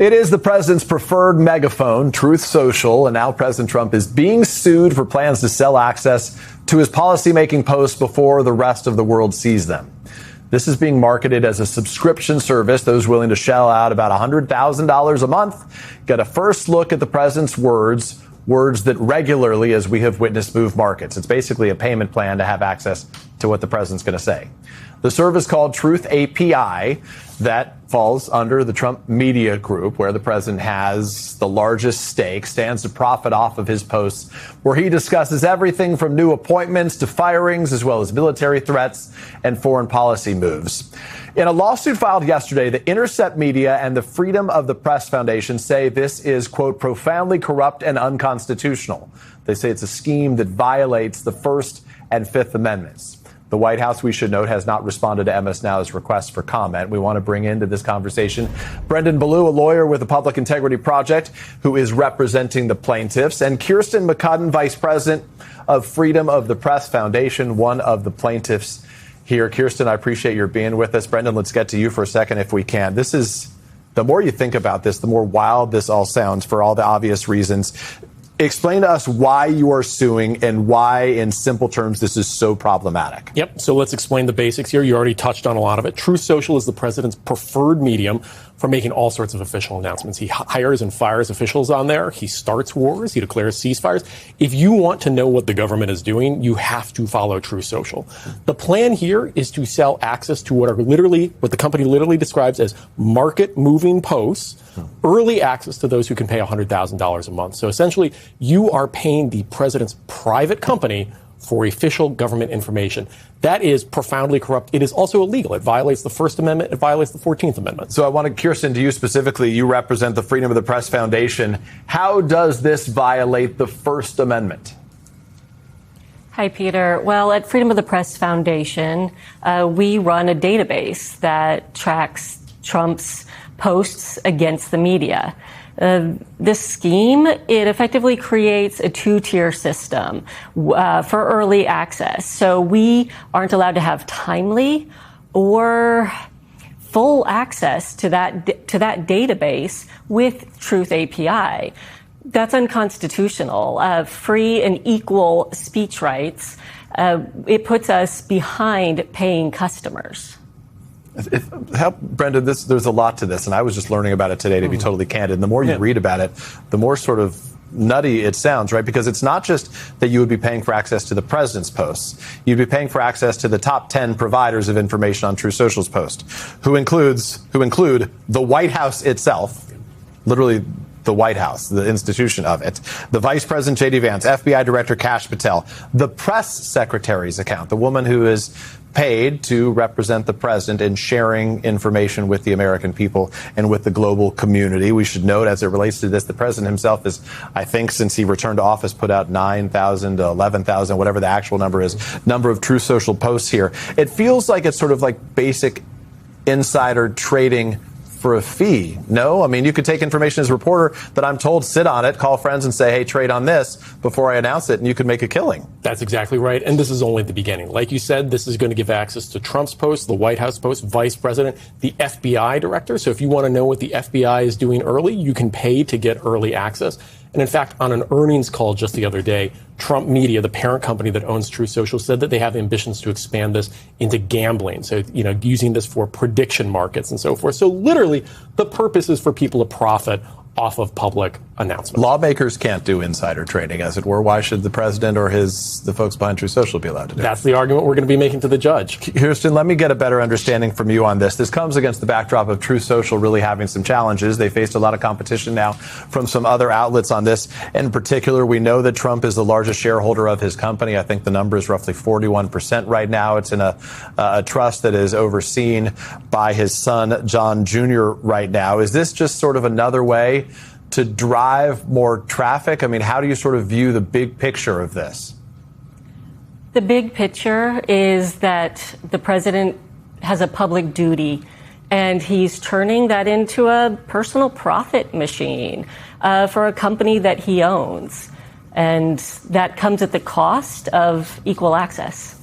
It is the president's preferred megaphone, Truth Social, and now President Trump is being sued for plans to sell access to his policymaking posts before the rest of the world sees them. This is being marketed as a subscription service. Those willing to shell out about $100,000 a month get a first look at the president's words that regularly, as we have witnessed, move markets. It's basically a payment plan to have access to what the president's going to say. The service called Truth API that falls under the Trump Media Group, where the president has the largest stake, stands to profit off of his posts, where he discusses everything from new appointments to firings, as well as military threats and foreign policy moves. In a lawsuit filed yesterday, the Intercept Media and the Freedom of the Press Foundation say this is, quote, profoundly corrupt and unconstitutional. They say it's a scheme that violates the First and Fifth Amendments. The White House, we should note, has not responded to MS Now's request for comment. We want to bring into this conversation Brendan Ballou, a lawyer with the Public Integrity Project, who is representing the plaintiffs, and Kirsten McCudden, vice president of Freedom of the Press Foundation, one of the plaintiffs here. Kirsten, I appreciate your being with us. Brendan, let's get to you for a second if we can. This is, the more you think about this, the more wild this all sounds for all the obvious reasons. Explain to us why you are suing and why, in simple terms, this is so problematic. Yep. So let's explain the basics here. You already touched on a lot of it. Truth Social is the president's preferred medium for making all sorts of official announcements. He hires and fires officials on there. He starts wars. He declares ceasefires. If you want to know what the government is doing, you have to follow Truth Social. The plan here is to sell access to what the company literally describes as market-moving posts, early access to those who can pay $100,000 a month. So essentially, you are paying the president's private company for official government information. That is profoundly corrupt. It is also illegal. It violates the First Amendment. It violates the 14th Amendment. So I want to, Kirsten, to you specifically, you represent the Freedom of the Press Foundation. How does this violate the First Amendment? Hi, Peter. Well, at Freedom of the Press Foundation, we run a database that tracks Trump's posts against the media. This scheme, it effectively creates a two-tier system for early access. So we aren't allowed to have timely or full access to that database with Truth API. That's unconstitutional. Free and equal speech rights, it puts us behind paying customers. Brendan, there's a lot to this, and I was just learning about it today, to be totally candid. And the more you read about it, the more sort of nutty it sounds, right? Because it's not just that you would be paying for access to the president's posts. You'd be paying for access to the top 10 providers of information on Truth Social's post, who include the White House itself, literally the White House, the institution of it, the Vice President J.D. Vance, FBI Director Kash Patel, the press secretary's account, the woman who is paid to represent the president in sharing information with the American people and with the global community. We should note, as it relates to this, the president himself is, I think, since he returned to office, put out 9,000 to 11,000, whatever the actual number is, number of Truth Social posts here. It feels like it's sort of like basic insider trading for a fee. No? I mean, you could take information as a reporter that I'm told, sit on it, call friends and say, hey, trade on this before I announce it, and you could make a killing. That's exactly right. And this is only the beginning. Like you said, this is going to give access to Trump's posts, the White House posts, vice president, the FBI director. So if you want to know what the FBI is doing early, you can pay to get early access. And in fact, on an earnings call just the other day, Trump Media, the parent company that owns Truth Social, said that they have ambitions to expand this into gambling. So, using this for prediction markets and so forth. So literally, the purpose is for people to profit off of public announcements. Lawmakers can't do insider trading, as it were. Why should the president or the folks behind Truth Social be allowed to do it? That's the argument we're going to be making to the judge. Kirsten, let me get a better understanding from you on this. This comes against the backdrop of Truth Social really having some challenges. They faced a lot of competition now from some other outlets on this. In particular, we know that Trump is the largest shareholder of his company. I think the number is roughly 41% right now. It's in a trust that is overseen by his son, John Jr. right now. Is this just sort of another way to drive more traffic? I mean, how do you sort of view the big picture of this? The big picture is that the president has a public duty, and he's turning that into a personal profit machine for a company that he owns. And that comes at the cost of equal access.